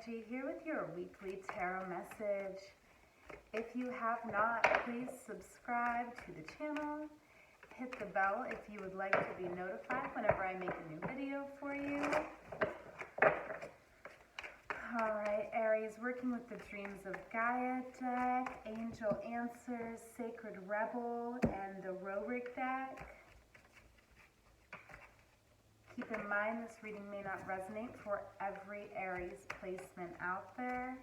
Amyenergy here with your weekly tarot message. If you have not, please subscribe to the channel. Hit the bell if you would like to be notified whenever I make a new video for you. Alright, Aries, working with the Dreams of Gaia deck, Angel Answers, Sacred Rebel, and the Rorik deck. Keep in mind this reading may not resonate for every Aries placement out there.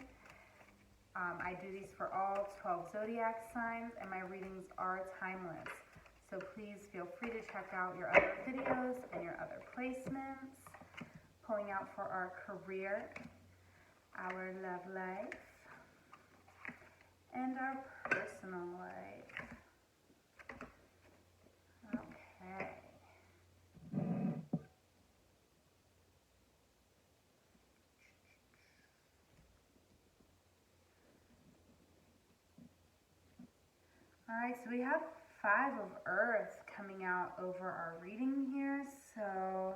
I do these for all 12 zodiac signs, and my readings are timeless. So please feel free to check out your other videos and your other placements. Pulling out for our career, our love life, and our personal life. Okay. Alright, so we have 5 of Earth coming out over our reading here. So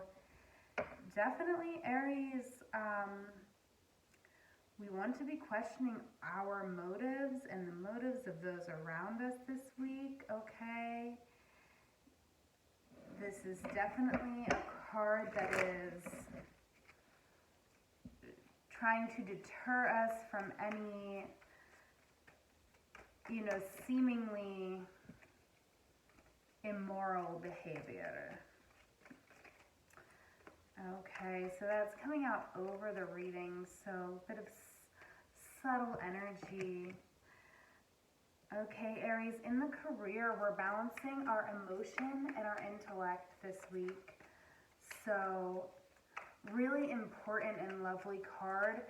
definitely Aries, we want to be questioning our motives and the motives of those around us this week, okay? This is definitely a card that is trying to deter us from any, seemingly immoral behavior. Okay, so that's coming out over the reading, so a bit of subtle energy. Okay, Aries, in the career, we're balancing our emotion and our intellect this week. So, really important and lovely card.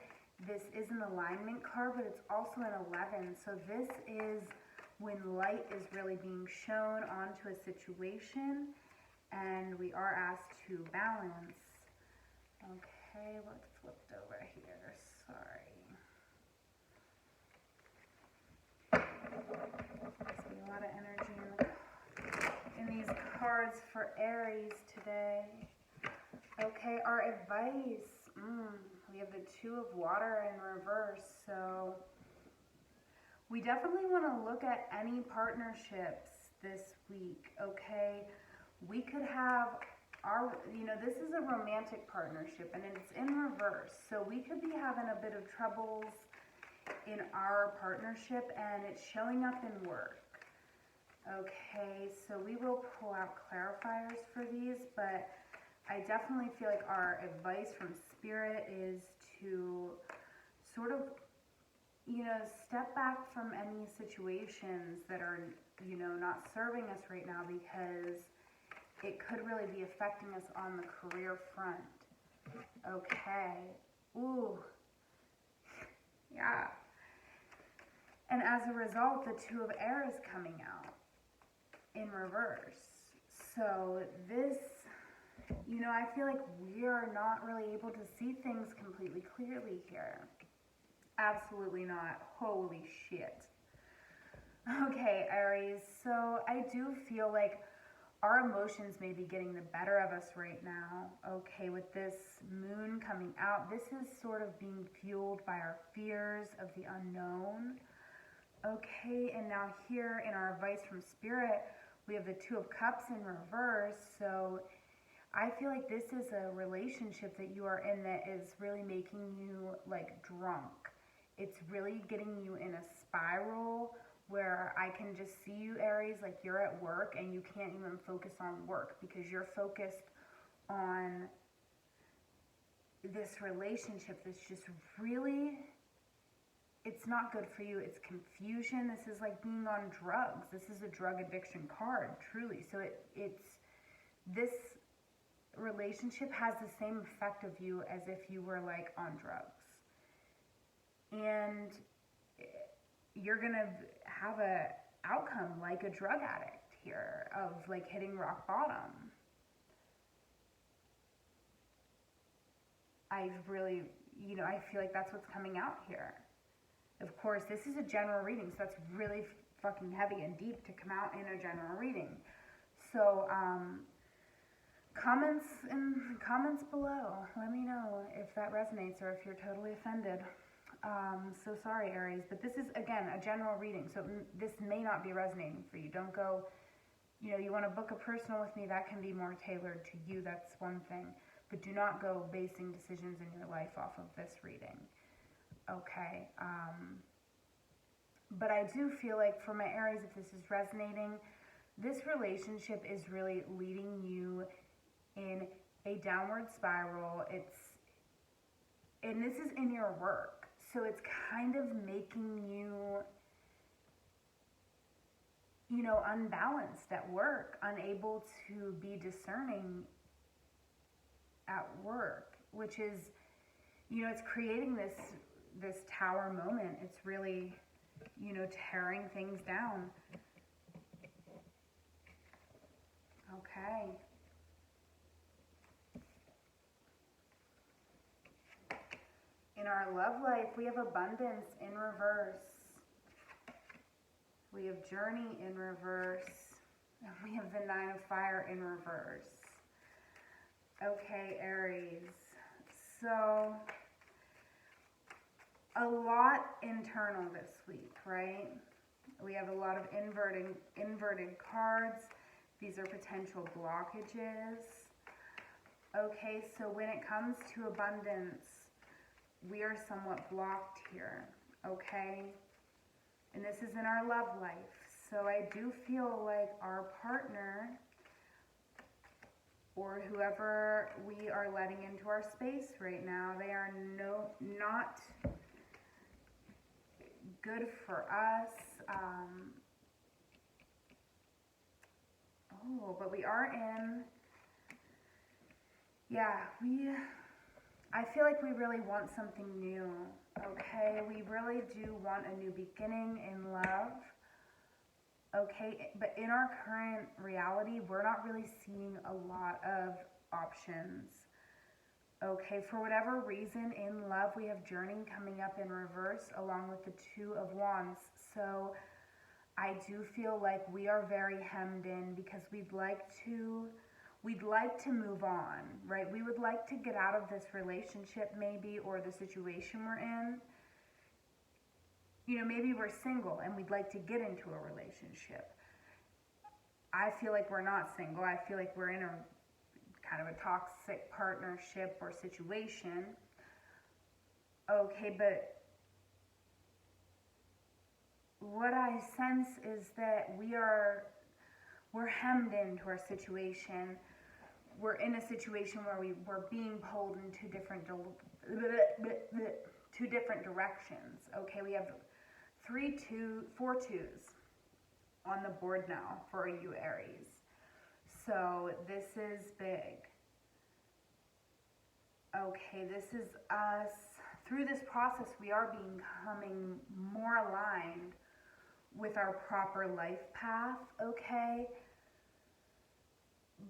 This is an alignment card, but it's also an 11. So this is when light is really being shown onto a situation, and we are asked to balance. Okay, what flipped over here? Sorry. Must be a lot of energy in these cards for Aries today. Okay, our advice. We have the 2 of water in reverse, so we definitely want to look at any partnerships this week, okay? We could have this is a romantic partnership and it's in reverse, so we could be having a bit of troubles in our partnership and it's showing up in work. Okay, so we will pull out clarifiers for these, but I definitely feel like our advice from Spirit is to sort of, step back from any situations that are, not serving us right now, because it could really be affecting us on the career front. Okay. Ooh. Yeah. And as a result, the 2 of Air is coming out in reverse. So this, I feel like we are not really able to see things completely clearly here. Absolutely not. Holy shit. Okay, Aries, so I do feel like our emotions may be getting the better of us right now. Okay, with this moon coming out, this is sort of being fueled by our fears of the unknown. Okay, and now here in our advice from Spirit, we have the 2 of Cups in reverse. So I feel like this is a relationship that you are in that is really making you like drunk. It's really getting you in a spiral where I can just see you, Aries, like you're at work and you can't even focus on work because you're focused on this relationship that's just really, it's not good for you. It's confusion. This is like being on drugs. This is a drug addiction card, truly. So this relationship has the same effect of you as if you were like on drugs. And you're gonna have a outcome like a drug addict here of like hitting rock bottom. I really, I feel like that's what's coming out here. Of course, this is a general reading, so that's really fucking heavy and deep to come out in a general reading. So, Comments below. Let me know if that resonates or if you're totally offended. So sorry, Aries, but this is, again, a general reading, so this may not be resonating for you. Don't go, you want to book a personal with me, that can be more tailored to you, that's one thing. But do not go basing decisions in your life off of this reading, okay? But I do feel like for my Aries, if this is resonating, this relationship is really leading you in a downward spiral. And this is in your work. So it's kind of making you, unbalanced at work, unable to be discerning at work, which is, it's creating this tower moment. It's really, tearing things down. Okay. In our love life, we have abundance in reverse. We have journey in reverse. And we have the 9 of fire in reverse. Okay, Aries. So, a lot internal this week, right? We have a lot of inverted cards. These are potential blockages. Okay, so when it comes to abundance, we are somewhat blocked here, okay? And this is in our love life. So I do feel like our partner or whoever we are letting into our space right now, they are not good for us. But we are in, I feel like we really want something new, okay? We really do want a new beginning in love, okay? But in our current reality, we're not really seeing a lot of options, okay? For whatever reason, in love, we have journey coming up in reverse along with the 2 of wands. So I do feel like we are very hemmed in because we'd like to move on, right? We would like to get out of this relationship maybe, or the situation we're in. Maybe we're single and we'd like to get into a relationship. I feel like we're not single. I feel like we're in a kind of a toxic partnership or situation. Okay, but what I sense is that we're hemmed into our situation. We're in a situation where we're being pulled in two different directions. Okay, we have 4 twos on the board now for you Aries. So this is big. Okay, this is us. Through this process, we are becoming more aligned with our proper life path, okay?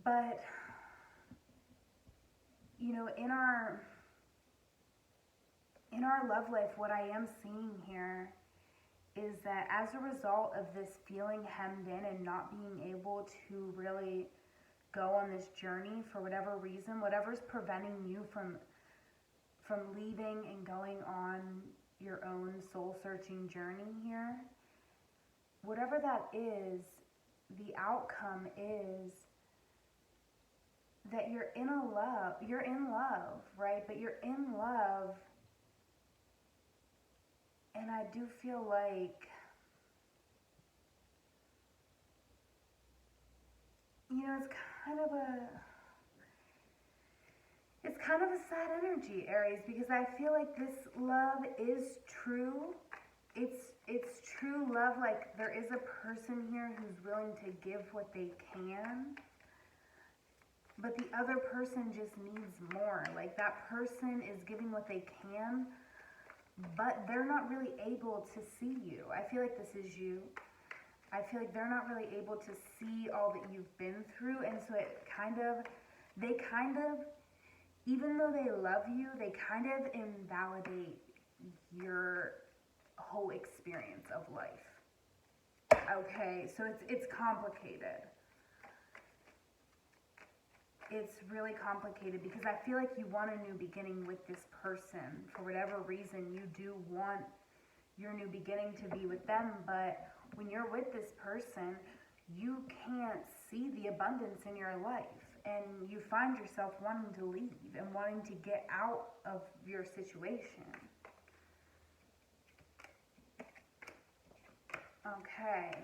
But, in our love life, what I am seeing here is that as a result of this feeling hemmed in and not being able to really go on this journey for whatever reason, whatever's preventing you from leaving and going on your own soul-searching journey here, whatever that is, the outcome is that you're in love, right? But you're in love, and I do feel like, it's kind of a sad energy, Aries, because I feel like this love is true. It's true love, like there is a person here who's willing to give what they can, but the other person just needs more. Like that person is giving what they can, but they're not really able to see you. I feel like this is you. I feel like they're not really able to see all that you've been through, and so they kind of, even though they love you, they kind of invalidate your whole experience of life. Okay, so it's complicated. it's really complicated because I feel like you want a new beginning with this person. For whatever reason, you do want your new beginning to be with them, but when you're with this person, you can't see the abundance in your life, and you find yourself wanting to leave and wanting to get out of your situation. Okay.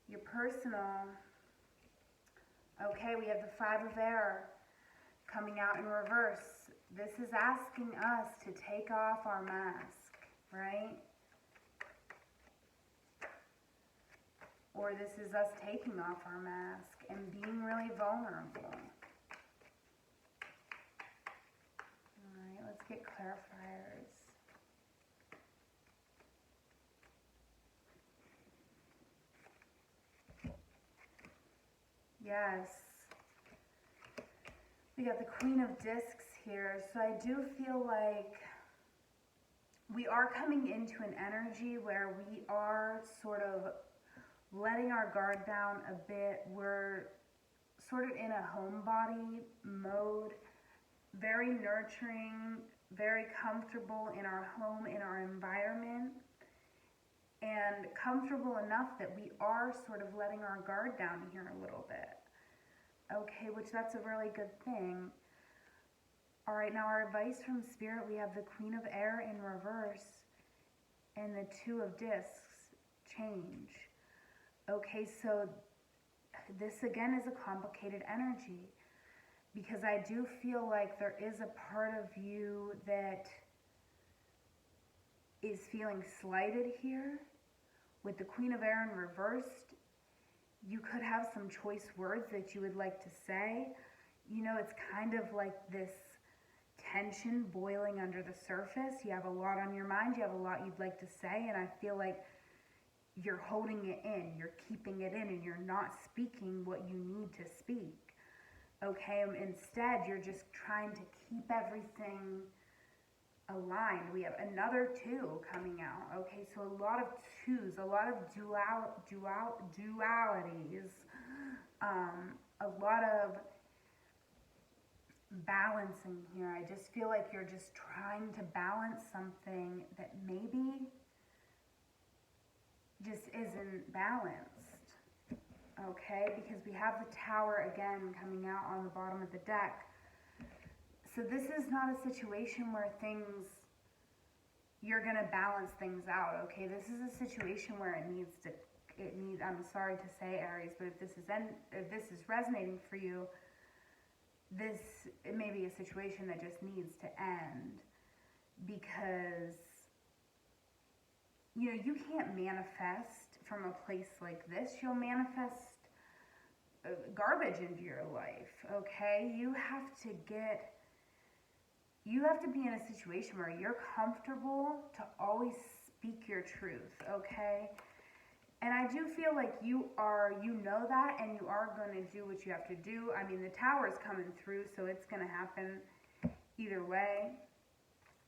Your personal. Okay, we have the Five of Air coming out in reverse. This is asking us to take off our mask, right? Or this is us taking off our mask and being really vulnerable. All right, let's get clarifiers. Yes. We got the Queen of Discs here. So I do feel like we are coming into an energy where we are sort of letting our guard down a bit. We're sort of in a homebody mode, very nurturing, very comfortable in our home, in our environment, and comfortable enough that we are sort of letting our guard down here a little bit. Okay, which that's a really good thing. All right, now our advice from Spirit, we have the Queen of Air in reverse and the Two of Discs, change. Okay, so this again is a complicated energy because I do feel like there is a part of you that is feeling slighted here. With the Queen of Air in reversed, you could have some choice words that you would like to say. You know, it's kind of like this tension boiling under the surface. You have a lot on your mind, you have a lot you'd like to say, and I feel like you're holding it in, you're keeping it in, and you're not speaking what you need to speak. Okay, instead you're just trying to keep everything aligned. We have another two coming out. Okay, so a lot of twos, a lot of dualities, a lot of balancing here. I just feel like you're just trying to balance something that maybe just isn't balanced. Okay, because we have the Tower again coming out on the bottom of the deck. So this is not a situation where you're gonna balance things out, okay? This is a situation where I'm sorry to say, Aries, but if this is resonating for you, it may be a situation that just needs to end, because, you know, you can't manifest from a place like this. You'll manifest garbage into your life, okay? You have to be in a situation where you're comfortable to always speak your truth, okay? And I do feel like you know that, and you are going to do what you have to do. I mean, the Tower's coming through, so it's going to happen either way.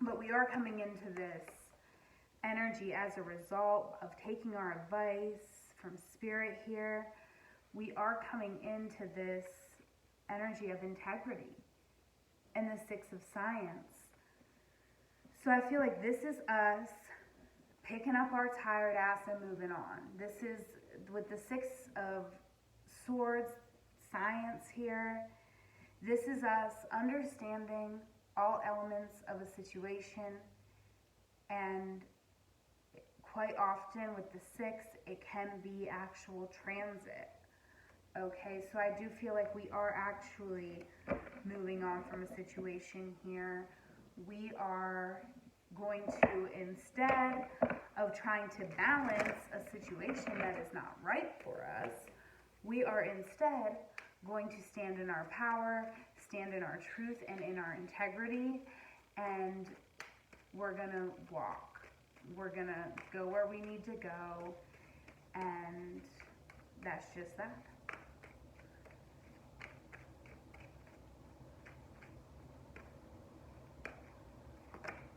But we are coming into this energy as a result of taking our advice from Spirit here. We are coming into this energy of integrity and the Six of Science. So I feel like this is us picking up our tired ass and moving on. This is, with the Six of Swords, Science here, this is us understanding all elements of a situation, and quite often with the Six, it can be actual transit. Okay, so I do feel like we are actually moving on from a situation here. We are going to, instead of trying to balance a situation that is not right for us, we are instead going to stand in our power, stand in our truth and in our integrity, and we're gonna walk. We're gonna go where we need to go, and that's just that.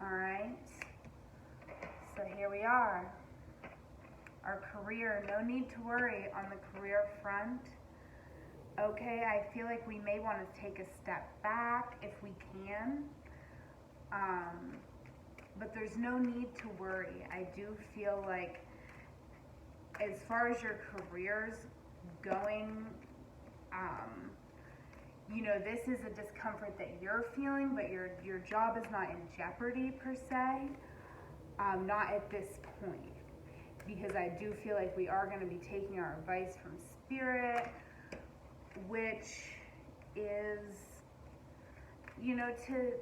All right, so here we are. Our career, no need to worry on the career front. Okay, I feel like we may want to take a step back if we can. But there's no need to worry. I do feel like as far as your career's going, this is a discomfort that you're feeling, but your job is not in jeopardy per se, not at this point, because I do feel like we are going to be taking our advice from Spirit, which is, to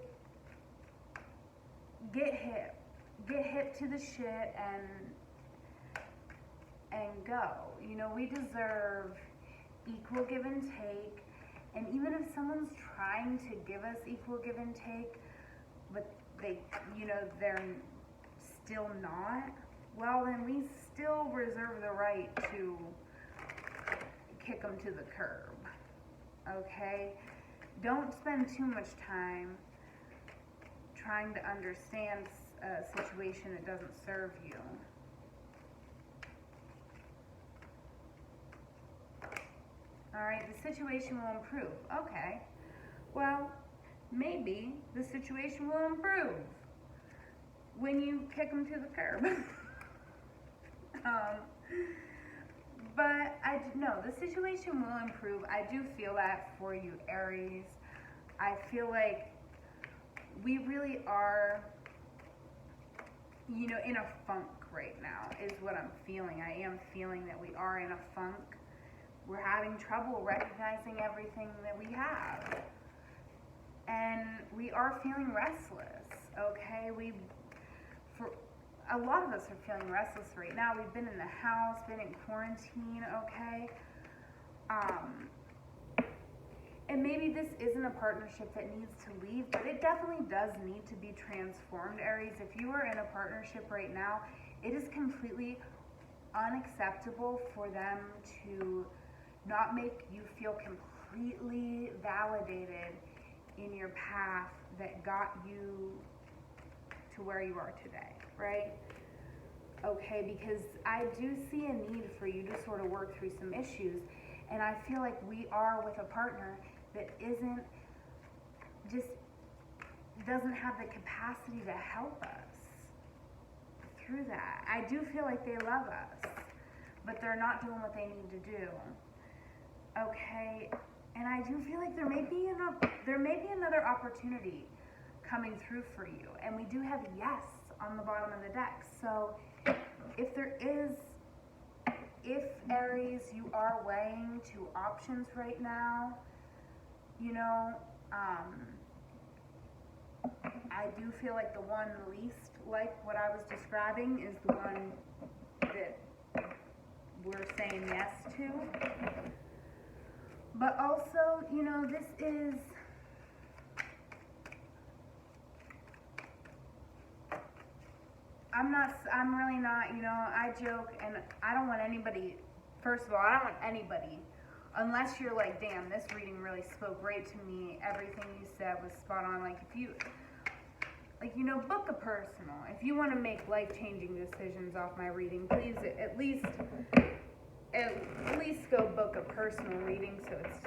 get hip to the shit and go. We deserve equal give and take. And even if someone's trying to give us equal give and take, but they're still not, well, then we still reserve the right to kick them to the curb. Okay? Don't spend too much time trying to understand a situation that doesn't serve you. Alright, the situation will improve. Okay. Well, maybe the situation will improve when you kick them to the curb. But the situation will improve. I do feel that for you, Aries. I feel like we really are, in a funk right now is what I'm feeling. I am feeling that we are in a funk. We're having trouble recognizing everything that we have. And we are feeling restless, okay? For a lot of us are feeling restless right now. We've been in the house, been in quarantine, okay? And maybe this isn't a partnership that needs to leave, but it definitely does need to be transformed, Aries. If you are in a partnership right now, it is completely unacceptable for them to not make you feel completely validated in your path that got you to where you are today, right? Okay, because I do see a need for you to sort of work through some issues, and I feel like we are with a partner that doesn't have the capacity to help us through that. I do feel like they love us, but they're not doing what they need to do. Okay, and I do feel like there may be another opportunity coming through for you, and we do have yes on the bottom of the deck. So if Aries, you are weighing two options right now, I do feel like the one least like what I was describing is the one that we're saying yes to. But also, this is, I'm really not, I joke, and I don't want anybody, first of all, I don't want anybody, unless you're like, damn, this reading really spoke right to me, everything you said was spot on, like if you, book a personal. If you want to make life-changing decisions off my reading, please at least go book a personal reading, so it's,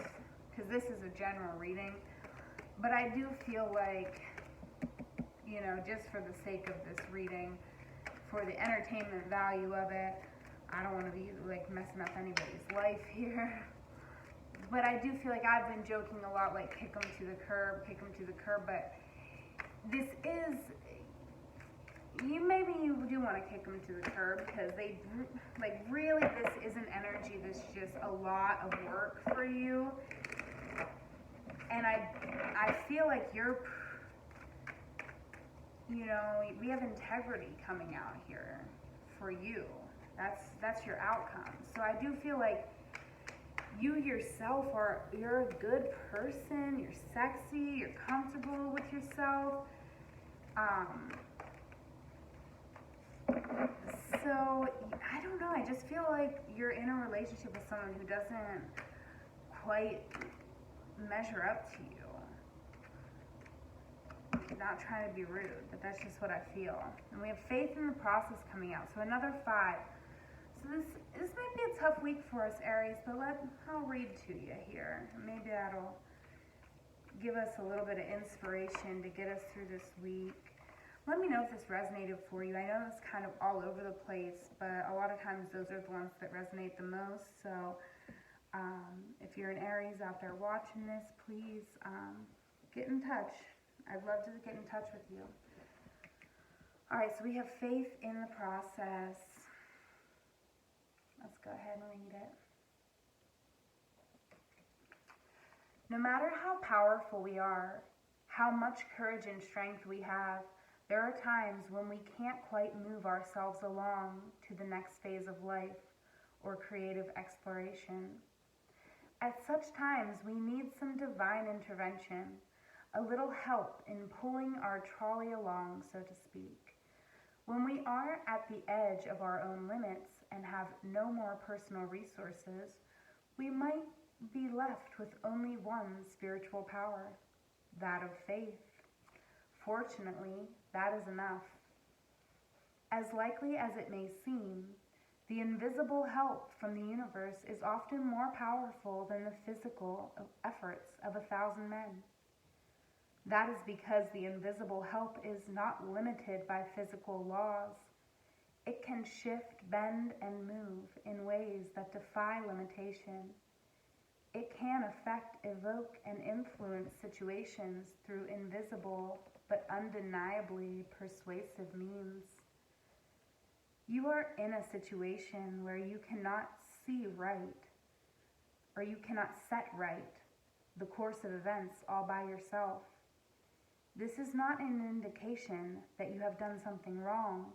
because this is a general reading, but I do feel like, just for the sake of this reading, for the entertainment value of it, I don't want to be like messing up anybody's life here, but I do feel like I've been joking a lot, like kick them to the curb, but this is, maybe you do want to kick them to the curb, because they, really this is an energy that's just a lot of work for you, and I feel like you're, we have integrity coming out here for you. That's your outcome. So I do feel like you yourself you're a good person, you're sexy, you're comfortable with yourself. So I don't know, I just feel like you're in a relationship with someone who doesn't quite measure up to you. Not trying to be rude, but that's just what I feel. And we have faith in the process coming out. So another 5. So this might be a tough week for us, Aries, but I'll read to you here. Maybe that'll give us a little bit of inspiration to get us through this week. Let me know if this resonated for you. I know it's kind of all over the place, but a lot of times those are the ones that resonate the most. So if you're an Aries out there watching this, please get in touch. I'd love to get in touch with you. All right, so we have faith in the process. Let's go ahead and read it. No matter how powerful we are, how much courage and strength we have, there are times when we can't quite move ourselves along to the next phase of life or creative exploration. At such times, we need some divine intervention, a little help in pulling our trolley along, so to speak. When we are at the edge of our own limits and have no more personal resources, we might be left with only one spiritual power, that of faith. Fortunately, that is enough. As likely as it may seem, the invisible help from the universe is often more powerful than the physical efforts of 1,000 men. That is because the invisible help is not limited by physical laws. It can shift, bend, and move in ways that defy limitation. It can affect, evoke, and influence situations through invisible but undeniably persuasive means. You are in a situation where you cannot see right, or you cannot set right the course of events all by yourself. This is not an indication that you have done something wrong,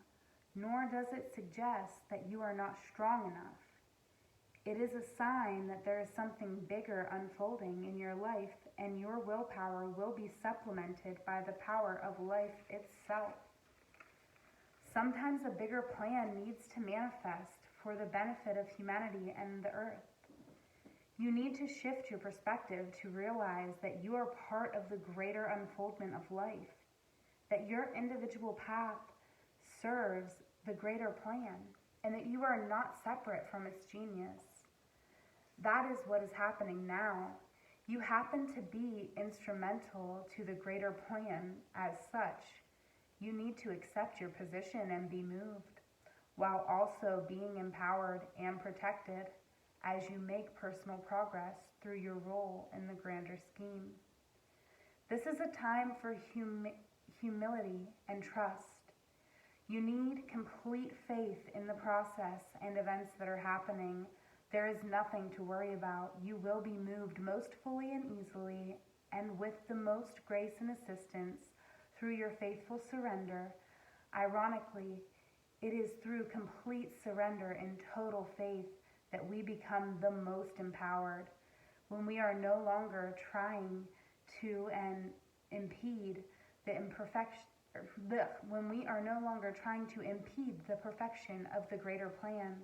nor does it suggest that you are not strong enough. It is a sign that there is something bigger unfolding in your life, and your willpower will be supplemented by the power of life itself. Sometimes a bigger plan needs to manifest for the benefit of humanity and the earth. You need to shift your perspective to realize that you are part of the greater unfoldment of life, that your individual path serves the greater plan, and that you are not separate from its genius. That is what is happening now. You happen to be instrumental to the greater plan as such. You need to accept your position and be moved, while also being empowered and protected as you make personal progress through your role in the grander scheme. This is a time for humility and trust. You need complete faith in the process and events that are happening. There is nothing to worry about. You will be moved most fully and easily, and with the most grace and assistance through your faithful surrender. Ironically, it is through complete surrender and total faith that we become the most empowered. When we are no longer trying to impede the imperfection, when we are no longer trying to impede the perfection of the greater plan,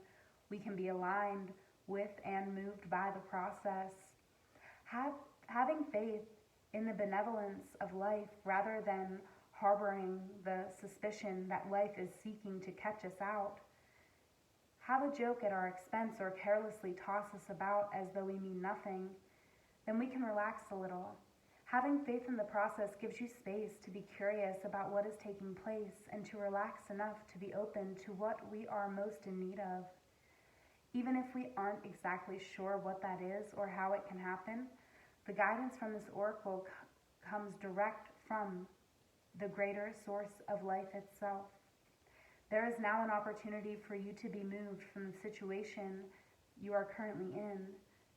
we can be aligned with and moved by the process. Having faith in the benevolence of life rather than harboring the suspicion that life is seeking to catch us out. Have a joke at our expense or carelessly toss us about as though we mean nothing, then we can relax a little. Having faith in the process gives you space to be curious about what is taking place and to relax enough to be open to what we are most in need of. Even if we aren't exactly sure what that is or how it can happen, the guidance from this oracle comes direct from the greater source of life itself. There is now an opportunity for you to be moved from the situation you are currently in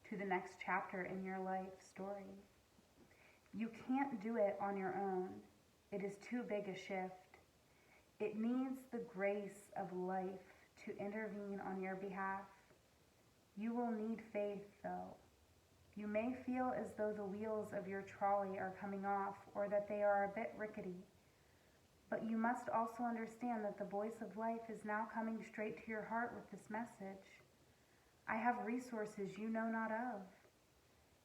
to the next chapter in your life story. You can't do it on your own. It is too big a shift. It needs the grace of life to intervene on your behalf. You will need faith, though. You may feel as though the wheels of your trolley are coming off or that they are a bit rickety. But you must also understand that the voice of life is now coming straight to your heart with this message. I have resources you know not of.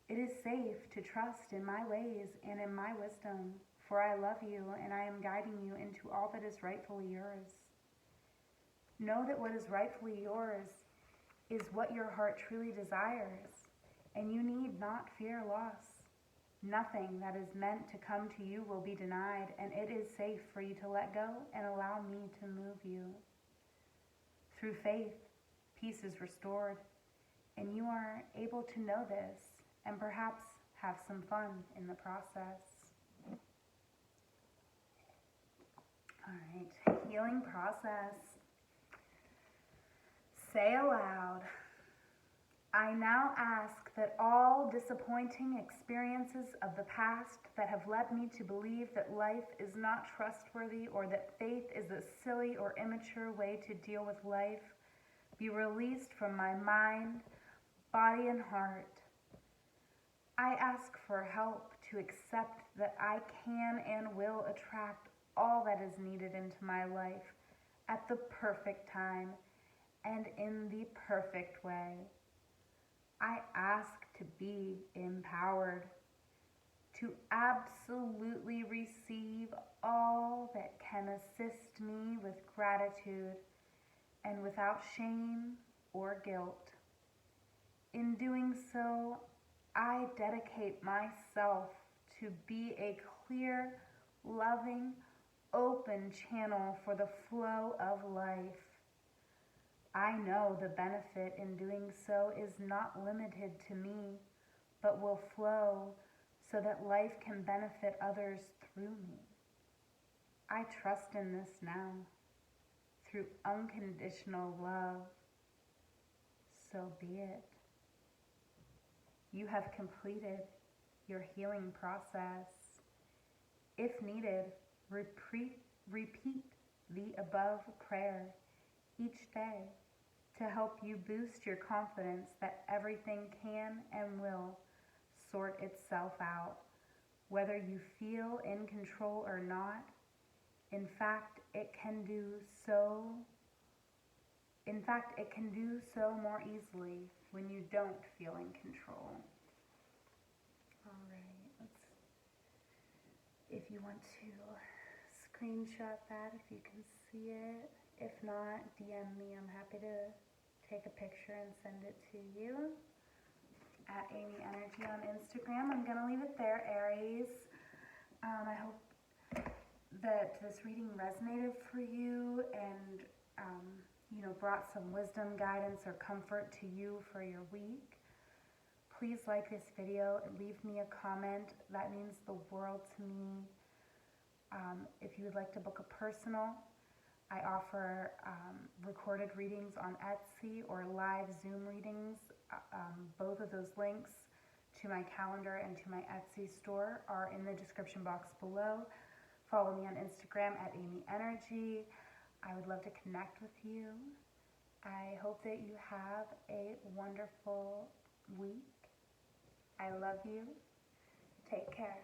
It is safe to trust in my ways and in my wisdom, for I love you and I am guiding you into all that is rightfully yours. Know that what is rightfully yours is what your heart truly desires, and you need not fear loss. Nothing that is meant to come to you will be denied, and it is safe for you to let go and allow me to move you. Through faith, peace is restored, and you are able to know this and perhaps have some fun in the process. All right, healing process. Say aloud, I now ask that all disappointing experiences of the past that have led me to believe that life is not trustworthy or that faith is a silly or immature way to deal with life be released from my mind, body, and heart. I ask for help to accept that I can and will attract all that is needed into my life at the perfect time and in the perfect way. I ask to be empowered, to absolutely receive all that can assist me with gratitude and without shame or guilt. In doing so, I dedicate myself to be a clear, loving, open channel for the flow of life. I know the benefit in doing so is not limited to me, but will flow so that life can benefit others through me. I trust in this now, through unconditional love. So be it. You have completed your healing process. If needed, repeat the above prayer each day to help you boost your confidence that everything can and will sort itself out, whether you feel in control or not. In fact, it can do so more easily when you don't feel in control. All right, if you want to screenshot that, if you can see it. If not, DM me. I'm happy to take a picture and send it to you at amyenergy on Instagram. I'm going to leave it there, Aries. I hope that this reading resonated for you and brought some wisdom, guidance, or comfort to you for your week. Please like this video and leave me a comment. That means the world to me. If you would like to book a personal, I offer recorded readings on Etsy or live Zoom readings. Both of those links to my calendar and to my Etsy store are in the description box below. Follow me on Instagram at amyenergy. I would love to connect with you. I hope that you have a wonderful week. I love you. Take care.